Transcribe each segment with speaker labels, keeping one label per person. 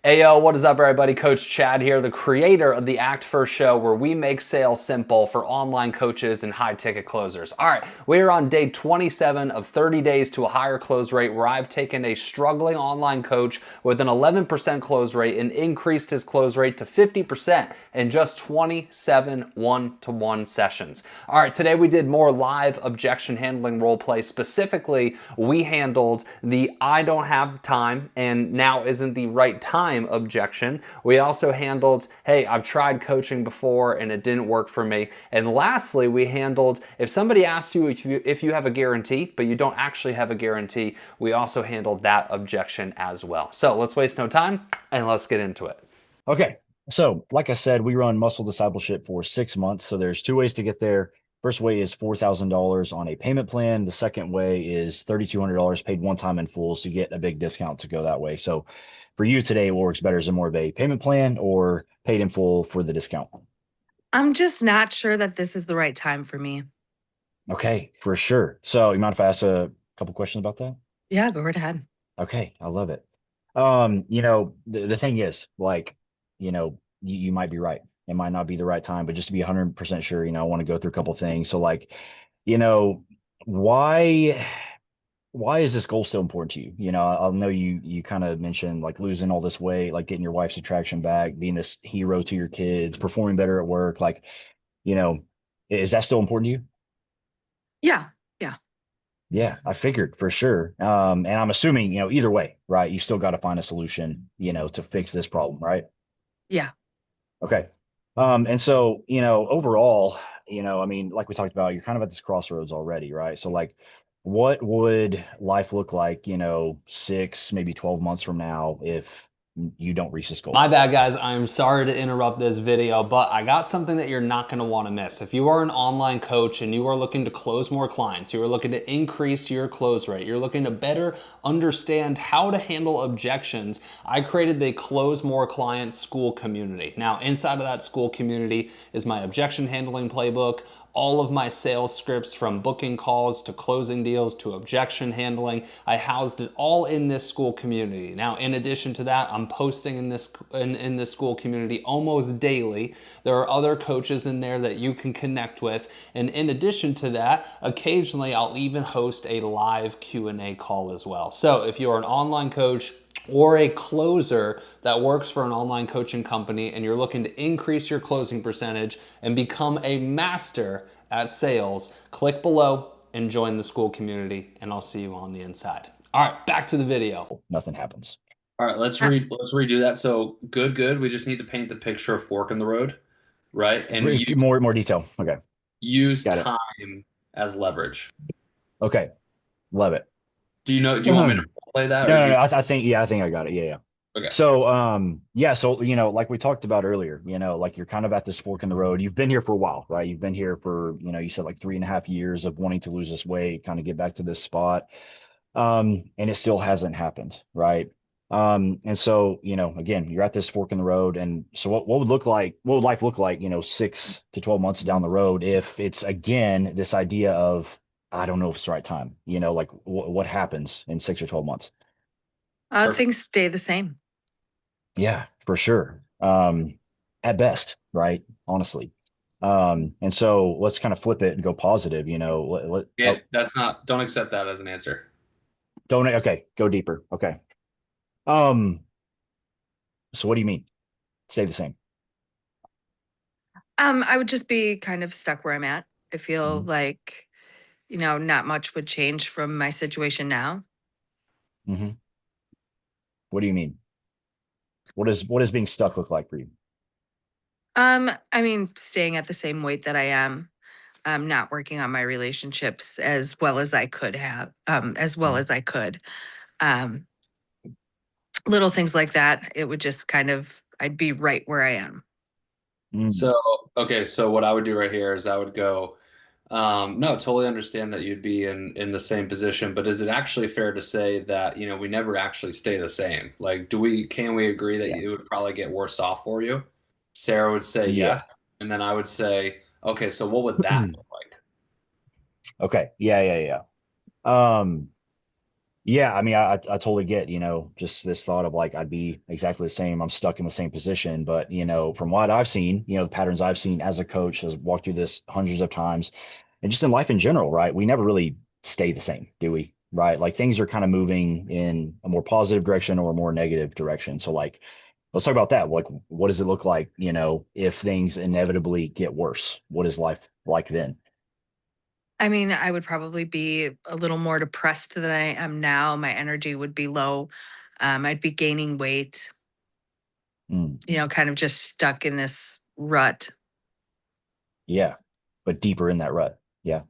Speaker 1: Hey yo, what is up everybody? Coach Chad here, the creator of the Act First show where we make sales simple for online coaches and high ticket closers. All right, we are on day 27 of 30 days to a higher close rate where I've taken a struggling online coach with an 11% close rate and increased his close rate to 50% in just 27 one-to-one sessions. All right, today we did more live objection handling role play. Specifically, we handled the I don't have time and now isn't the right time objection. We also handled, hey, I've tried coaching before and it didn't work for me. And lastly, we handled if somebody asks you if you have a guarantee, but you don't actually have a guarantee, we also handled that objection as well. So let's waste no time and let's get into it.
Speaker 2: Okay. So, like I said, we run muscle discipleship for 6 months. So there's two ways to get there. First way is $4,000 on a payment plan. The second way is $3,200 paid one time in full. So you get a big discount to go that way. So for you today, what works better? Is it more of a payment plan or paid in full for the discount?
Speaker 3: I'm just not sure that this is the right time for me.
Speaker 2: Okay, for sure. So you mind if I ask a couple questions about that?
Speaker 3: Yeah, go right ahead.
Speaker 2: Okay, I love it. The thing is, like, you might be right. It might not be the right time, but just to be 100% sure, I want to go through a couple things. So, like, you know, why why is this goal still important to you? I know you kind of mentioned like losing all this weight, like getting your wife's attraction back, being this hero to your kids, performing better at work. Like, you know, is that still important to you?
Speaker 3: Yeah, yeah,
Speaker 2: Yeah, I figured for sure. And I'm assuming, either way, right? You still got to find a solution, to fix this problem, right?
Speaker 3: yeah.
Speaker 2: Okay. And so, overall, I mean, like we talked about, you're kind of at this crossroads already, right? So like, what would life look like, 6, maybe 12 months from now if you don't reach this goal?
Speaker 1: My bad, guys. I'm sorry to interrupt this video, but I got something that you're not going to want to miss. If you are an online coach and you are looking to close more clients, you are looking to increase your close rate, you're looking to better understand how to handle objections, I created the Close More Clients school community. Now, inside of that school community is my objection handling playbook, all of my sales scripts from booking calls to closing deals to objection handling. I housed it all in this school community. Now, in addition to that, I'm posting in this school community almost daily. There are other coaches in there that you can connect with, and in addition to that, occasionally I'll even host a live Q&A call as well. So, if you're an online coach or a closer that works for an online coaching company and you're looking to increase your closing percentage and become a master at sales, click below and join the school community, and I'll see you on the inside. All right, back to the video.
Speaker 2: Nothing happens.
Speaker 1: All right,
Speaker 3: Uh,
Speaker 1: let's redo that. So good. We just need to paint the picture of fork in the road, right? And you
Speaker 2: More detail. Okay.
Speaker 1: use
Speaker 2: Got it.
Speaker 1: time as leverage.
Speaker 2: Okay. Love it.
Speaker 1: Do you want me to play that, or do
Speaker 2: No,
Speaker 1: you?
Speaker 2: no, I think I got it. Yeah, yeah.
Speaker 1: Okay.
Speaker 2: So, yeah, so like we talked about earlier, like you're kind of at this fork in the road. You've been here for a while, right? You've been here for, you said like 3.5 years of wanting to lose this weight, kind of get back to this spot. And it still hasn't happened, right? And so, again, you're at this fork in the road. And so what would life look like, 6 to 12 months down the road if it's again this idea of I don't know if it's the right time, like what happens in 6 or 12 months?
Speaker 1: Perfect.
Speaker 3: things stay the same.
Speaker 2: Yeah, for sure. At best, right? Honestly. And so let's kind of flip it and go positive,
Speaker 1: Yeah, that's not. Don't accept that as an answer.
Speaker 2: donate. Okay, go deeper. Okay. Um, so what do you mean? Stay the same.
Speaker 3: I would just be kind of stuck where I'm at. I feel
Speaker 2: Hmm.
Speaker 3: like, not much would change from my situation now.
Speaker 2: Hmm. What do you mean? What does being stuck look like for you?
Speaker 3: I mean, staying at the same weight that I am, not working on my relationships as well as I could have, as well
Speaker 2: Mhm.
Speaker 3: as I could. Um, Little things like that. It would just kind of, I'd be right where I am.
Speaker 2: Mm.
Speaker 1: So, okay, so what I would do right here is I would go, no, totally understand that you'd be in the same position, but is it actually fair to say that, we never actually stay the same? Like, can we agree that
Speaker 2: Yeah.
Speaker 1: it would probably get worse off for you? Sarah would say
Speaker 2: Yeah.
Speaker 1: yes, and then I would say, okay, so what would that look like?
Speaker 2: Okay. Yeah, yeah, yeah. Um, Yeah, I mean, I totally get, just this thought of like I'd be exactly the same. I'm stuck in the same position, but from what I've seen, the patterns I've seen as a coach, has walked through this hundreds of times, and just in life in general, right? We never really stay the same, do we? Right? Like things are kind of moving in a more positive direction or a more negative direction. So like, let's talk about that. Like, what does it look like, if things inevitably get worse? What is life like then?
Speaker 3: I mean, I would probably be a little more depressed than I am now. My energy would be low. I'd be gaining weight,
Speaker 2: Mm,
Speaker 3: kind of just stuck in this rut.
Speaker 2: yeah, but deeper in that rut. Yeah.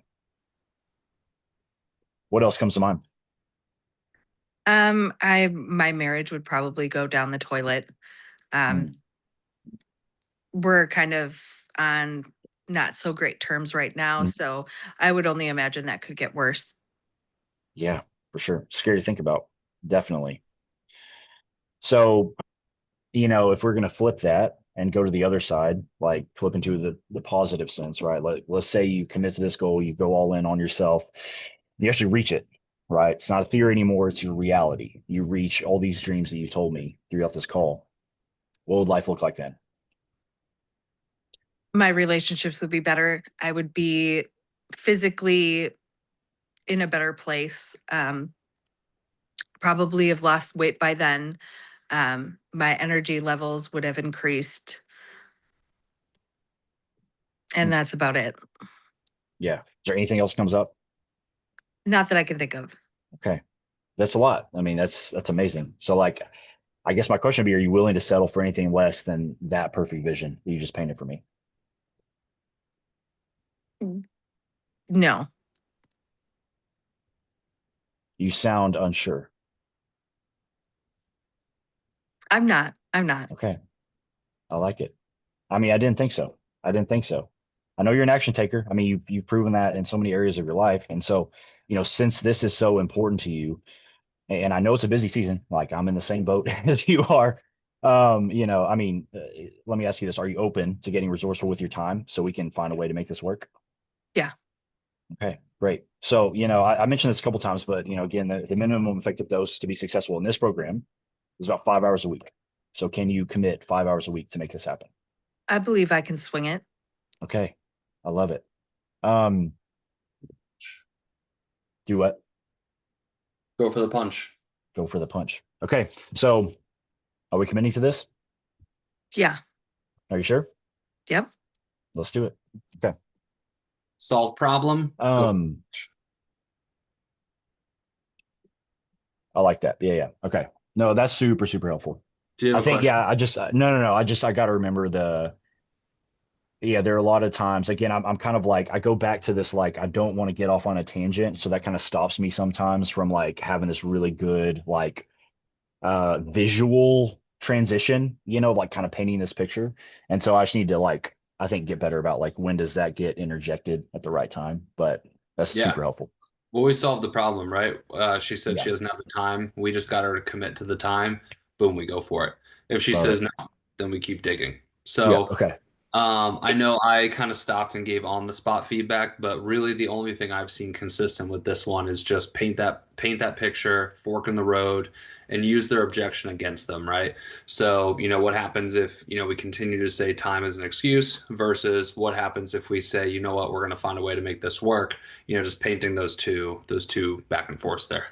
Speaker 2: What else comes to mind?
Speaker 3: My marriage would probably go down the toilet. Um,
Speaker 2: Mm,
Speaker 3: we're kind of on not so great terms right now,
Speaker 2: mm.
Speaker 3: so I would only imagine that could get worse.
Speaker 2: Yeah, for sure. Scary to think about. Definitely. So, if we're going to flip that and go to the other side, like flip into the positive sense, right? Let's say you commit to this goal, you go all in on yourself, you actually reach it, right? It's not a theory anymore, it's your reality. You reach all these dreams that you told me throughout this call. What would life look like then?
Speaker 3: My relationships would be better. I would be physically in a better place. Probably have lost weight by then. My energy levels would have increased,
Speaker 2: Hmm.
Speaker 3: and that's about it.
Speaker 2: Yeah. Is there anything else comes up?
Speaker 3: Not that I can think of.
Speaker 2: Okay. That's a lot. I mean, that's amazing. So like I guess my question would be, are you willing to settle for anything less than that perfect vision that you just painted for me?
Speaker 3: No,
Speaker 2: You sound unsure.
Speaker 3: I'm not. I'm not.
Speaker 2: Okay. I like it. I mean, I didn't think so. I didn't think so. I know you're an action taker. I mean, you've proven that in so many areas of your life. And so, since this is so important to you, and I know it's a busy season, like I'm in the same boat as you are. I mean, let me ask you this. Are you open to getting resourceful with your time so we can find a way to make this work?
Speaker 3: Yeah,
Speaker 2: Okay, great. So, I mentioned this a couple times, but again, the minimum effective dose to be successful in this program is about 5 hours a week. So can you commit 5 hours a week to make this happen?
Speaker 3: I believe I can swing it.
Speaker 2: Okay. I love it. Um, do what?
Speaker 1: Go for the punch.
Speaker 2: Go for the punch. Okay. So are we committing to this?
Speaker 3: Yeah.
Speaker 2: Are you sure?
Speaker 3: Yep.
Speaker 2: Let's do it. Okay.
Speaker 1: Solve problem. Go for
Speaker 2: Um, I like that. Yeah, yeah. Okay. No, that's super, super helpful.
Speaker 1: Do you
Speaker 2: I
Speaker 1: have a
Speaker 2: think,
Speaker 1: question?
Speaker 2: yeah, no, no, no. I got to remember yeah, there are a lot of times, again, I'm kind of like, I go back to this, like, I don't want to get off on a tangent. So that kind of stops me sometimes from like having this really good, like, visual transition, like kind of painting this picture. And so I just need to like, I think get better about like, when does that get interjected at the right time? But that's
Speaker 1: Yeah.
Speaker 2: super helpful.
Speaker 1: Well, we solved the problem, right? She said
Speaker 2: Yeah.
Speaker 1: she doesn't have the time. We just got her to commit to the time. Boom, we go for it. If she
Speaker 2: Love
Speaker 1: says
Speaker 2: it.
Speaker 1: no, then we keep digging.
Speaker 2: Yeah.
Speaker 1: So,
Speaker 2: Okay.
Speaker 1: I know I kind of stopped and gave on the spot feedback, but really the only thing I've seen consistent with this one is just paint that picture, fork in the road, and use their objection against them, right? So, what happens if, we continue to say time is an excuse versus what happens if we say, you know what, we're going to find a way to make this work, just painting those two back and forth there.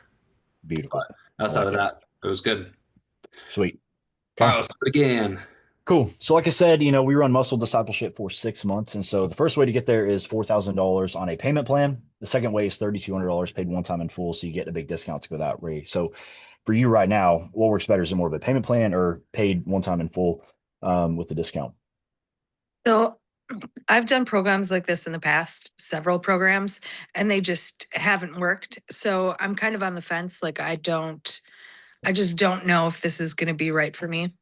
Speaker 2: Beautiful.
Speaker 1: But
Speaker 2: I
Speaker 1: outside
Speaker 2: like
Speaker 1: of
Speaker 2: it.
Speaker 1: that, it was good.
Speaker 2: Sweet.
Speaker 1: All right,
Speaker 2: Okay.
Speaker 1: let's do it again.
Speaker 2: Cool. So, like I said, we run muscle discipleship for 6 months. And so the first way to get there is $4,000 on a payment plan. The second way is $3,200 paid one time in full. So you get a big discount to go that way. So for you right now, what works better? Is it more of a payment plan or paid one time in full with the discount?
Speaker 3: So I've done programs like this in the past, several programs, and they just haven't worked. So I'm kind of on the fence. Like I just don't know if this is going to be right for me.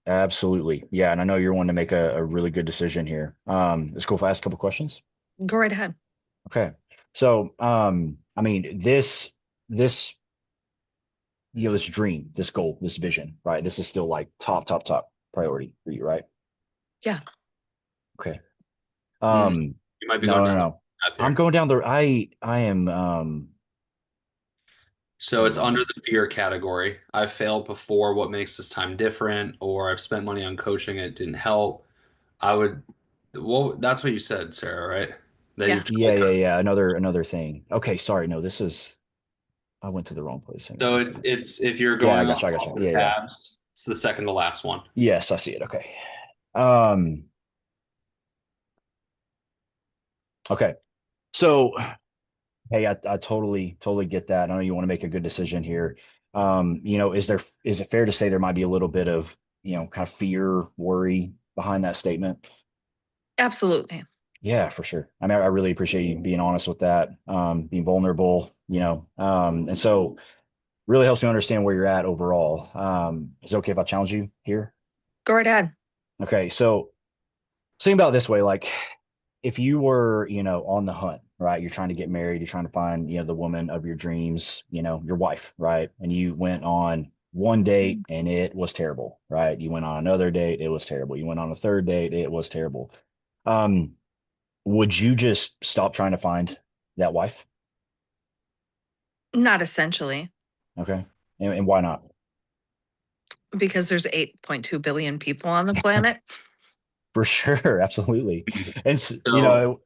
Speaker 2: Absolutely. Yeah. And I know you're wanting to make a really good decision here. It's cool if I ask a couple questions.
Speaker 3: Go right ahead.
Speaker 2: Okay. So, I mean, this, this dream, this goal, this vision, right? This is still like top, top, top priority for you, right?
Speaker 3: Yeah.
Speaker 2: Okay.
Speaker 1: Hmm,
Speaker 2: Um,
Speaker 1: you might be
Speaker 2: no,
Speaker 1: going
Speaker 2: no,
Speaker 1: down the
Speaker 2: no.
Speaker 1: path
Speaker 2: I'm
Speaker 1: here.
Speaker 2: going down the, I am,
Speaker 1: So it's under the fear category. I've failed before. What makes this time different? Or I've spent money on coaching, it didn't help. I would, well, that's what you said, Sarah, right? That
Speaker 3: Yeah.
Speaker 1: you've
Speaker 2: Yeah,
Speaker 1: tried.
Speaker 2: yeah, yeah. Another thing. Okay, sorry. No, this is I went to the wrong place. Hang on
Speaker 1: So
Speaker 2: one
Speaker 1: it's
Speaker 2: second.
Speaker 1: it's if you're
Speaker 2: Yeah, I
Speaker 1: going
Speaker 2: got you. I
Speaker 1: off
Speaker 2: got you.
Speaker 1: the
Speaker 2: Yeah, yeah.
Speaker 1: tabs, it's the second to last one.
Speaker 2: Yes, I see it. Okay. Um, okay. So, hey, I totally get that. I know you want to make a good decision here. Is it fair to say there might be a little bit of, kind of fear, worry behind that statement?
Speaker 3: Absolutely.
Speaker 2: Yeah, for sure. I mean, I really appreciate you being honest with that, being vulnerable, and so really helps me understand where you're at overall. Is it okay if I challenge you here?
Speaker 3: Go right ahead.
Speaker 2: Okay, so think about it this way, like if you were, on the hunt, right? You're trying to get married, you're trying to find, the woman of your dreams, your wife, right? And you went on one date and it was terrible, right? You went on another date, it was terrible. You went on a third date, it was terrible. Um, would you just stop trying to find that wife?
Speaker 3: Not essentially,
Speaker 2: Okay. And why not?
Speaker 3: because there's 8.2 billion people on the planet.
Speaker 2: For sure, absolutely.
Speaker 1: So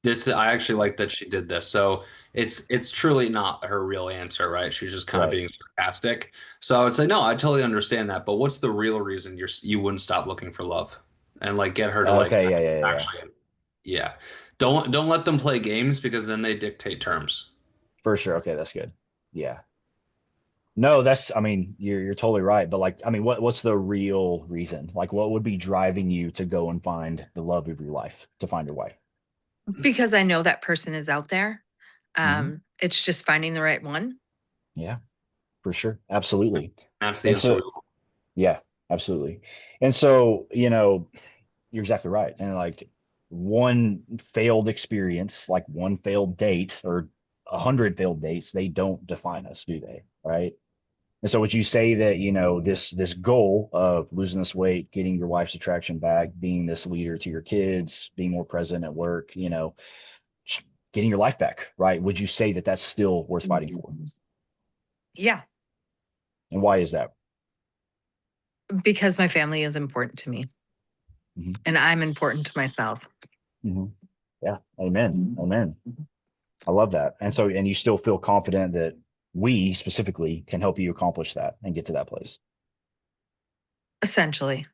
Speaker 1: this, I actually like that she did this. So it's truly not her real answer, right? She's just kind of
Speaker 2: Right.
Speaker 1: being sarcastic. So I would say, no, I totally understand that. But what's the real reason you wouldn't stop looking for love and like get her to like
Speaker 2: Okay, yeah, yeah, yeah.
Speaker 1: actually, yeah. Don't let them play games because then they dictate terms.
Speaker 2: For sure. Okay, that's good. Yeah. No, I mean, you're totally right. But like, I mean, what's the real reason? Like, what would be driving you to go and find the love of your life, to find your wife?
Speaker 3: Because I know that person is out there.
Speaker 2: Hmm.
Speaker 3: It's just finding the right one.
Speaker 2: Yeah, for sure. Absolutely.
Speaker 1: That's the
Speaker 2: And
Speaker 1: answer we
Speaker 2: so,
Speaker 1: want.
Speaker 2: yeah, absolutely. And so, you're exactly right. And like one failed experience, like one failed date or 100 failed dates, they don't define us, do they? Right. And so would you say that, this goal of losing this weight, getting your wife's attraction back, being this leader to your kids, being more present at work, getting your life back, right? Would you say that that's still worth fighting for?
Speaker 3: Yeah,
Speaker 2: And why is that?
Speaker 3: because my family is important to me
Speaker 2: Hmm.
Speaker 3: and I'm important to myself.
Speaker 2: Hmm. Yeah. Amen. Amen. I love that. And you still feel confident that we specifically can help you accomplish that and get to that place,
Speaker 3: Essentially.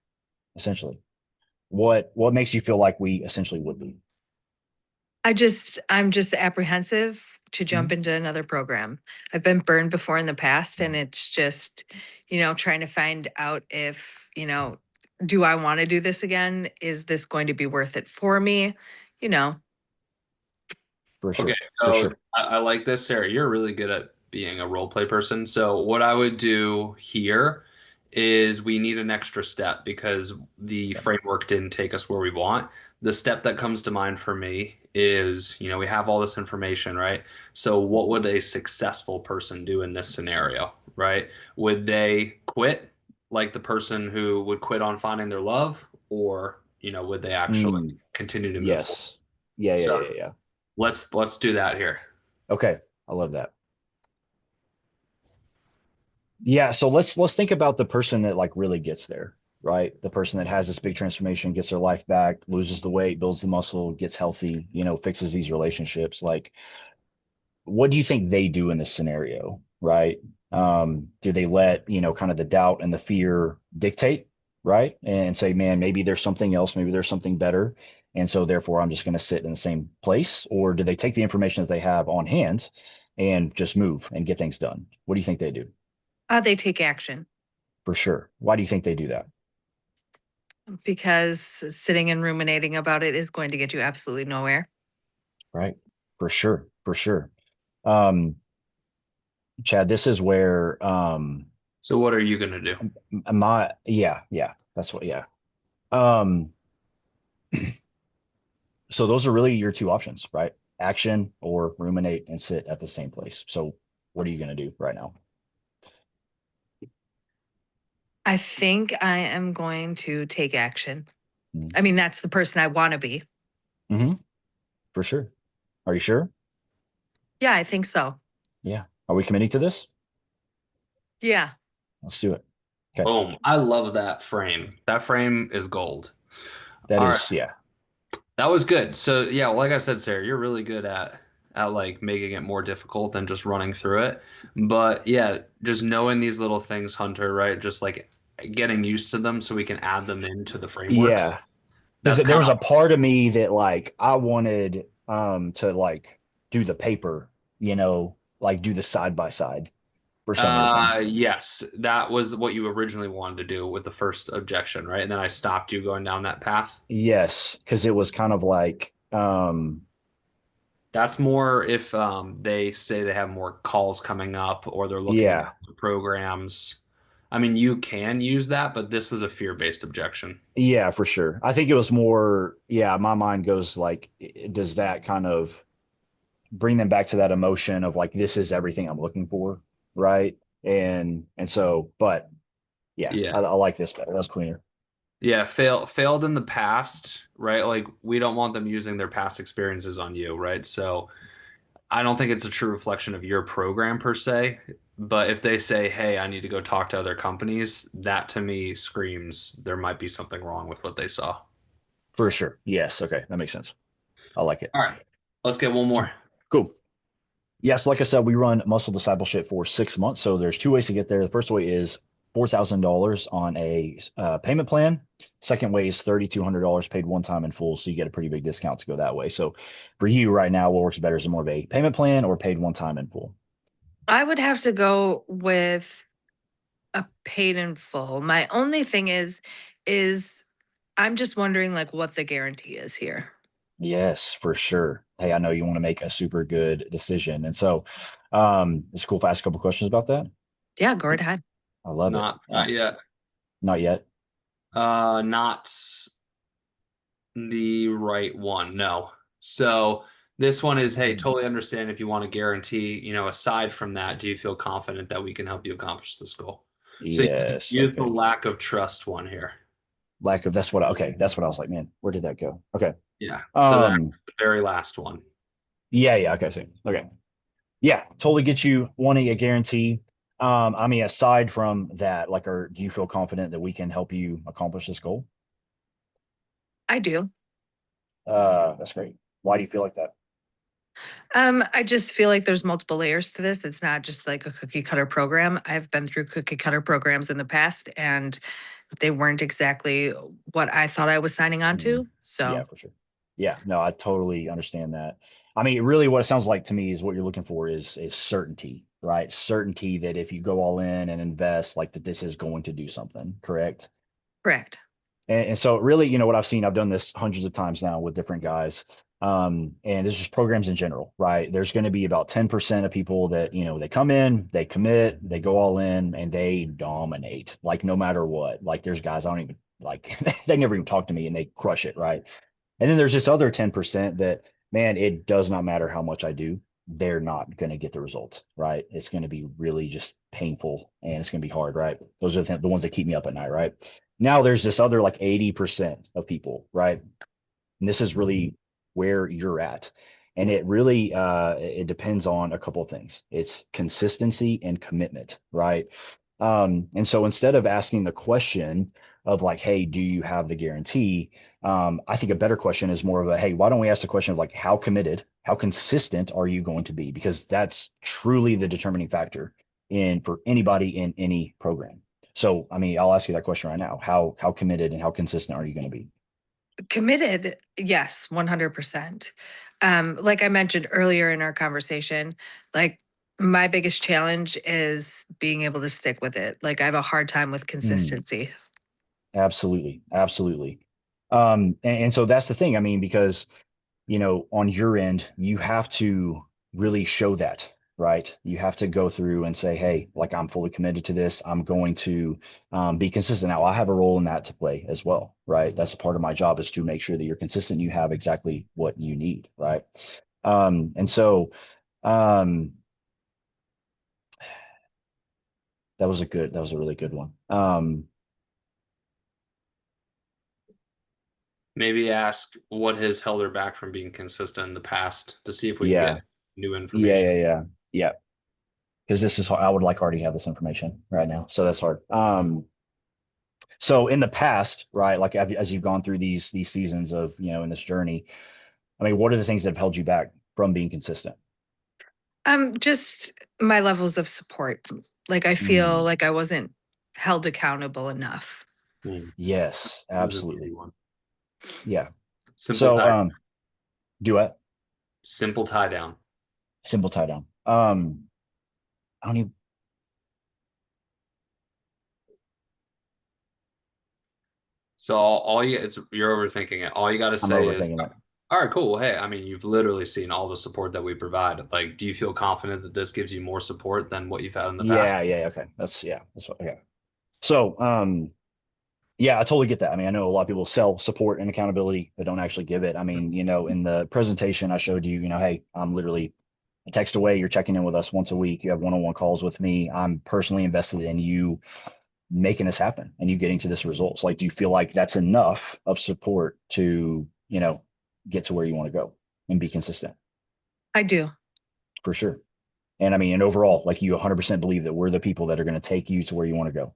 Speaker 2: essentially. What makes you feel like we essentially would be?
Speaker 3: I'm just apprehensive to jump
Speaker 2: Mhm.
Speaker 3: into another program. I've been burned before in the past and it's just, trying to find out if, do I want to do this again? Is this going to be worth it for me? You know,
Speaker 2: For
Speaker 1: Okay,
Speaker 2: sure. For
Speaker 1: so
Speaker 2: sure.
Speaker 1: I like this, Sarah. You're really good at being a role play person. So what I would do here is we need an extra step because the
Speaker 2: Yeah.
Speaker 1: framework didn't take us where we want. The step that comes to mind for me is, we have all this information, right? So what would a successful person do in this scenario, right? Would they quit like the person who would quit on finding their love, or, would they actually
Speaker 2: Mm,
Speaker 1: continue to move forward?
Speaker 2: yes. Yeah, yeah,
Speaker 1: So
Speaker 2: yeah, yeah.
Speaker 1: let's do that here.
Speaker 2: Okay. I love that. Yeah, so let's think about the person that like really gets there, right? The person that has this big transformation, gets their life back, loses the weight, builds the muscle, gets healthy, fixes these relationships. Like, what do you think they do in this scenario, right? Do they let, kind of the doubt and the fear dictate, right? And say, man, maybe there's something else, maybe there's something better. And so therefore I'm just going to sit in the same place? Or do they take the information that they have on hand and just move and get things done? What do you think they do?
Speaker 3: they take action
Speaker 2: For sure. Why do you think they do that?
Speaker 3: because sitting and ruminating about it is going to get you absolutely nowhere.
Speaker 2: Right. For sure. For sure. Um, Chad, this is where
Speaker 1: So what are you gonna do?
Speaker 2: yeah, that's what, yeah. Um, so those are really your two options, right? Action or ruminate and sit at the same place. So what are you going to do right now?
Speaker 3: I think I am going to take action.
Speaker 2: Mm-hmm.
Speaker 3: I mean, that's the person I want to be.
Speaker 2: Mm-hmm. For sure. Are you sure?
Speaker 3: Yeah, I think so.
Speaker 2: Yeah. Are we committing to this?
Speaker 3: Yeah.
Speaker 2: Let's do it. Okay.
Speaker 1: Boom. I love that frame. That frame is gold.
Speaker 2: That
Speaker 1: All right.
Speaker 2: is, yeah.
Speaker 1: That was good. So yeah, like I said, Sarah, you're really good at like making it more difficult than just running through it. But yeah, just knowing these little things, Hunter, right? Just like getting used to them so we can add them into the frameworks.
Speaker 2: Yeah. Because
Speaker 1: That's
Speaker 2: there
Speaker 1: kind
Speaker 2: was a
Speaker 1: of
Speaker 2: part of me that like I wanted to like do the paper, like do the side by side for some reason.
Speaker 1: yes, that was what you originally wanted to do with the first objection, right? And then I stopped you going down that path.
Speaker 2: Yes, because it was kind of like
Speaker 1: That's more if they say they have more calls coming up or they're looking at
Speaker 2: yeah,
Speaker 1: programs. I mean, you can use that, but this was a fear-based objection.
Speaker 2: yeah, for sure. I think it was more, yeah, my mind goes like, does that kind of bring them back to that emotion of like this is everything I'm looking for, right? And so, but yeah,
Speaker 1: Yeah.
Speaker 2: I like this better. That's cleaner.
Speaker 1: Yeah, failed in the past, right? Like we don't want them using their past experiences on you, right? So I don't think it's a true reflection of your program per se, but if they say, "Hey, I need to go talk to other companies," that to me screams there might be something wrong with what they saw.
Speaker 2: For sure. Yes. Okay. That makes sense. I like it.
Speaker 1: All right, let's get one more.
Speaker 2: Cool. Yes, like I said, we run muscle discipleship for 6 months. So there's two ways to get there. The first way is $4,000 on a payment plan. Second way is $3,200 paid one time in full. So you get a pretty big discount to go that way. So for you right now, what works better is more of a payment plan or paid one time in full?
Speaker 3: I would have to go with a paid in full. My only thing is I'm just wondering like what the guarantee is here.
Speaker 2: Yes, for sure. Hey, I know you want to make a super good decision. And so it's cool if I ask a couple questions about that.
Speaker 3: Yeah, go right ahead.
Speaker 2: I love it.
Speaker 1: Not yet.
Speaker 2: Not yet.
Speaker 1: Not the right one. No. So this one is, hey,
Speaker 2: Hmm.
Speaker 1: totally understand if you want to guarantee, aside from that, do you feel confident that we can help you accomplish this goal? So
Speaker 2: Yes.
Speaker 1: use the
Speaker 2: Okay.
Speaker 1: lack of trust one here.
Speaker 2: Lack of okay. That's what I was like, man, where did that go? Okay.
Speaker 1: Yeah. So that
Speaker 2: Um,
Speaker 1: the very last one.
Speaker 2: yeah, okay, see. Okay. Yeah, totally get you wanting a guarantee. I mean, aside from that, like, do you feel confident that we can help you accomplish this goal?
Speaker 3: I do.
Speaker 2: That's great. Why do you feel like that?
Speaker 3: I just feel like there's multiple layers to this. It's not just like a cookie cutter program. I've been through cookie cutter programs in the past and they weren't exactly what I thought I was signing on
Speaker 2: Mm,
Speaker 3: to.
Speaker 2: yeah,
Speaker 3: So
Speaker 2: for sure. Yeah, no, I totally understand that. I mean, really what it sounds like to me is what you're looking for is certainty, right? Certainty that if you go all in and invest, like that this is going to do something, correct?
Speaker 3: correct.
Speaker 2: And so really, what I've seen, I've done this hundreds of times now with different guys. And it's just programs in general, right? There's going to be about 10% of people that, they come in, they commit, they go all in and they dominate, like no matter what. Like there's guys I don't even like, they never even talk to me and they crush it, right? And then there's this other 10% that, man, it does not matter how much I do, they're not going to get the results, right? It's going to be really just painful and it's going to be hard, right? Those are the ones that keep me up at night, right? Now there's this other like 80% of people, right? And this is really where you're at. And it really it depends on a couple of things. It's consistency and commitment, right? And so instead of asking the question of like, hey, do you have the guarantee? I think a better question is more of a, hey, why don't we ask the question of like, how committed, how consistent are you going to be? Because that's truly the determining factor in for anybody in any program. So, I mean, I'll ask you that question right now. How committed and how consistent are you going to be?
Speaker 3: Committed, yes, 100%. Like I mentioned earlier in our conversation, like my biggest challenge is being able to stick with it. Like I have a hard time with
Speaker 2: Mm.
Speaker 3: consistency.
Speaker 2: Absolutely, absolutely. And so that's the thing. I mean, because on your end, you have to really show that, right? You have to go through and say, hey, like I'm fully committed to this. I'm going to be consistent. Now, I have a role in that to play as well, right? That's a part of my job is to make sure that you're consistent. You have exactly what you need, right? And so um, that was a really good one.
Speaker 1: Maybe ask what has held her back from being consistent in the past to see if we can get
Speaker 2: Yeah,
Speaker 1: new
Speaker 2: yeah,
Speaker 1: information.
Speaker 2: yeah, yeah, yeah. because this is how I would like already have this information right now. So that's hard. So in the past, right, like as you've gone through these seasons of, in this journey, I mean, what are the things that have held you back from being consistent?
Speaker 3: Just my levels of support. Like I feel
Speaker 2: Mm,
Speaker 3: like I wasn't held accountable enough.
Speaker 1: Hmm.
Speaker 2: yes,
Speaker 1: This is an easy
Speaker 2: absolutely.
Speaker 1: one.
Speaker 2: Yeah.
Speaker 1: Simple
Speaker 2: So,
Speaker 1: tie,
Speaker 2: do it.
Speaker 1: simple tie down.
Speaker 2: Simple tie down. I don't even,
Speaker 1: So all you it's you're overthinking it. All you got to
Speaker 2: I'm
Speaker 1: say is,
Speaker 2: overthinking it.
Speaker 1: all right, cool. Well, hey, I mean, you've literally seen all the support that we provide. Like, do you feel confident that this gives you more support than what you've had in the past?
Speaker 2: Yeah, yeah, okay. That's what, okay. So, yeah, I totally get that. I mean, I know a lot of people sell support and accountability, but don't actually give it. I mean, in the presentation I showed you, hey, I'm literally a text away. You're checking in with us once a week. You have one-on-one calls with me. I'm personally invested in you making this happen and you getting to this result. So, like, do you feel like that's enough of support to, get to where you want to go and be consistent?
Speaker 3: I do.
Speaker 2: For sure. And I mean, and overall, like you 100% believe that we're the people that are going to take you to where you want to go.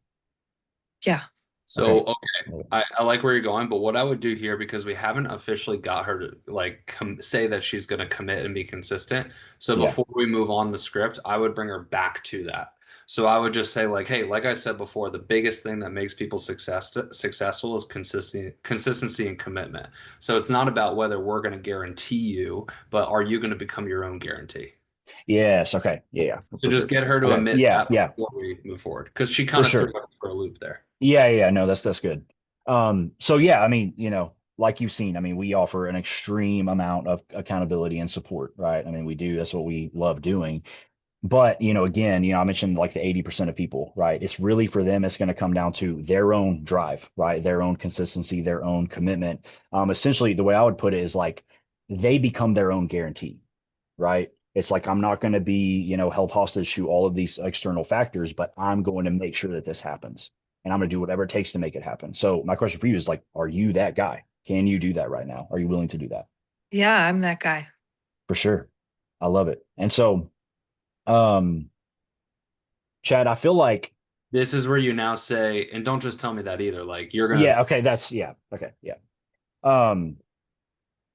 Speaker 3: Yeah.
Speaker 1: So,
Speaker 2: Okay.
Speaker 1: okay, I like where you're going, but what I would do here, because we haven't officially got her to like say that she's going to commit and be consistent. So
Speaker 2: Yeah.
Speaker 1: before we move on the script, I would bring her back to that. So I would just say like, hey, like I said before, the biggest thing that makes people successful is consistency and commitment. So it's not about whether we're going to guarantee you, but are you going to become your own guarantee?
Speaker 2: Yes. Okay. Yeah. Yeah.
Speaker 1: So
Speaker 2: For
Speaker 1: just
Speaker 2: sure.
Speaker 1: get her to
Speaker 2: Okay.
Speaker 1: admit
Speaker 2: Yeah.
Speaker 1: that
Speaker 2: Yeah.
Speaker 1: before we move forward, because she
Speaker 2: For
Speaker 1: kind of threw
Speaker 2: sure.
Speaker 1: us for a loop there.
Speaker 2: Yeah. Yeah. No, that's good. So yeah, I mean, like you've seen, I mean, we offer an extreme amount of accountability and support, right? I mean, we do, that's what we love doing. But, again, I mentioned like the 80% of people, right? It's really for them, it's going to come down to their own drive, right? Their own consistency, their own commitment. Essentially, the way I would put it is like they become their own guarantee, right? It's like I'm not going to be, held hostage to all of these external factors, but I'm going to make sure that this happens. And I'm going to do whatever it takes to make it happen. So my question for you is like, are you that guy? Can you do that right now? Are you willing to do that?
Speaker 3: Yeah, I'm that guy.
Speaker 2: For sure. I love it. And so, um, Chad, I feel like,
Speaker 1: This is where you now say, and don't just tell me that either. Like you're gonna,
Speaker 2: yeah, okay, yeah, okay, yeah. Um,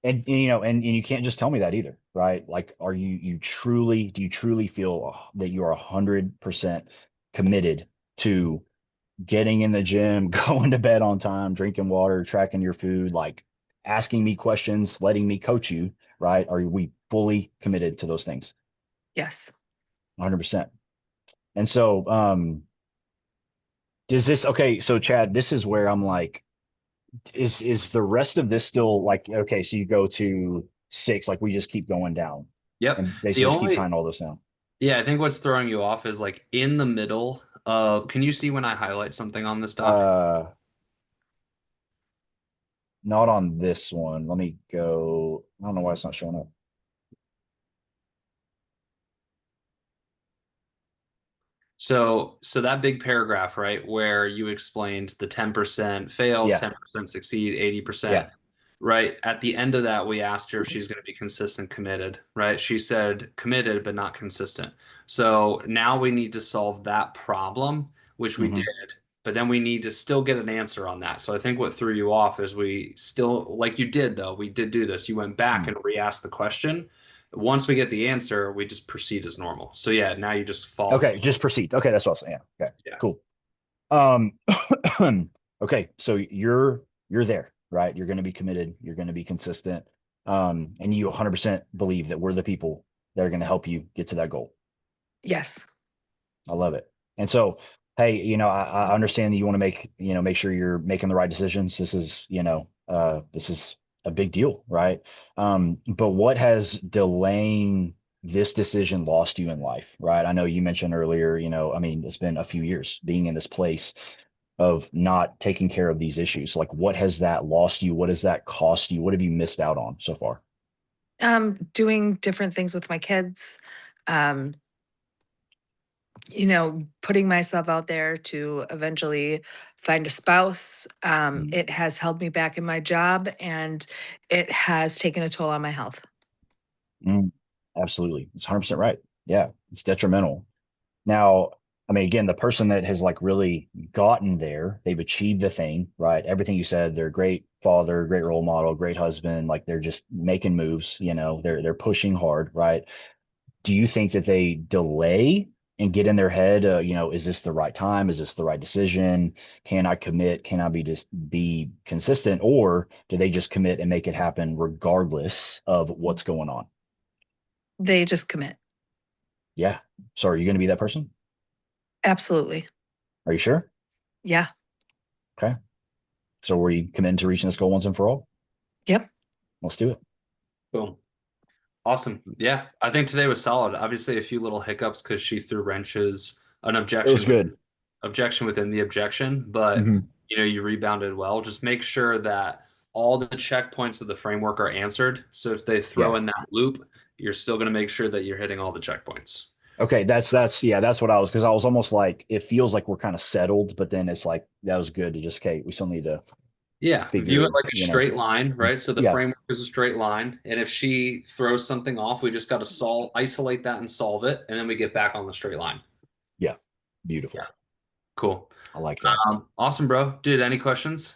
Speaker 2: and and you can't just tell me that either, right? Like, do you truly feel that you are 100% committed to getting in the gym, going to bed on time, drinking water, tracking your food, like asking me questions, letting me coach you, right? Are we fully committed to those things?
Speaker 3: Yes.
Speaker 2: 100%. And so, does this, okay, so Chad, this is where I'm like, is the rest of this still like, okay, so you go to 6, like we just keep going down
Speaker 1: yep.
Speaker 2: and
Speaker 1: The
Speaker 2: basically just keep
Speaker 1: only,
Speaker 2: tying all this down.
Speaker 1: yeah, I think what's throwing you off is like in the middle of, can you see when I highlight something on this doc?
Speaker 2: Uh, Not on this one. Let me go. I don't know why it's not showing up.
Speaker 1: So that big paragraph, right, where you explained the 10% fail,
Speaker 2: Yeah,
Speaker 1: 10% succeed, 80%,
Speaker 2: yeah.
Speaker 1: right? At the end of that, we asked her if she's going to be consistent, committed, right? She said committed, but not consistent. So now we need to solve that problem, which we did,
Speaker 2: Hmm.
Speaker 1: but then we need to still get an answer on that. So I think what threw you off is we still, like you did, though, we did do this. You went back and re-asked the question. Once we get the answer, we just proceed as normal. So yeah, now you just fall.
Speaker 2: Okay, just proceed. Okay, that's what I was saying. Yeah. Okay,
Speaker 1: Yeah.
Speaker 2: cool. Okay, so you're there, right? You're going to be committed. You're going to be consistent. And you 100% believe that we're the people that are going to help you get to that goal.
Speaker 3: Yes.
Speaker 2: I love it. And so, hey, I understand that you want to make sure you're making the right decisions. This is a big deal, right? But what has delaying this decision lost you in life, right? I know you mentioned earlier, I mean, it's been a few years being in this place of not taking care of these issues. Like, what has that lost you? What has that cost you? What have you missed out on so far?
Speaker 3: Doing different things with my kids. Um, putting myself out there to eventually find a spouse.
Speaker 2: Mm,
Speaker 3: It has held me back in my job and it has taken a toll on my health.
Speaker 2: mm, absolutely. It's 100% right. Yeah, it's detrimental. Now, I mean, again, the person that has like really gotten there, they've achieved the thing, right? Everything you said, they're a great father, great role model, great husband, like they're just making moves, they're pushing hard, right? Do you think that they delay and get in their head, is this the right time? Is this the right decision? Can I commit? Can I just be consistent? Or do they just commit and make it happen regardless of what's going on?
Speaker 3: They just commit.
Speaker 2: Yeah. So are you going to be that person?
Speaker 3: Absolutely.
Speaker 2: Are you sure?
Speaker 3: Yeah.
Speaker 2: Okay. So were you committed to reaching this goal once and for all?
Speaker 3: Yep.
Speaker 2: Let's do it.
Speaker 1: Boom. Awesome. Yeah, I think today was solid. Obviously, a few little hiccups because she threw wrenches, an
Speaker 2: It was
Speaker 1: objection with
Speaker 2: good.
Speaker 1: objection within the objection, but
Speaker 2: Hmm.
Speaker 1: you rebounded well. Just make sure that all the checkpoints of the framework are answered. So if they throw
Speaker 2: Yeah.
Speaker 1: in that loop, you're still going to make sure that you're hitting all the checkpoints.
Speaker 2: Okay. That's what I was, because I was almost like, it feels like we're kind of settled, but then it's like, that was good to just, okay, we still need to
Speaker 1: Yeah, view it
Speaker 2: figure,
Speaker 1: like a straight line, right? So the
Speaker 2: yeah.
Speaker 1: framework is a straight line, and if she throws something off, we just got to isolate that and solve it, and then we get back on the straight line.
Speaker 2: Yeah.
Speaker 1: Yeah,
Speaker 2: Beautiful.
Speaker 1: cool.
Speaker 2: I like that.
Speaker 1: Awesome, bro. Dude, any questions?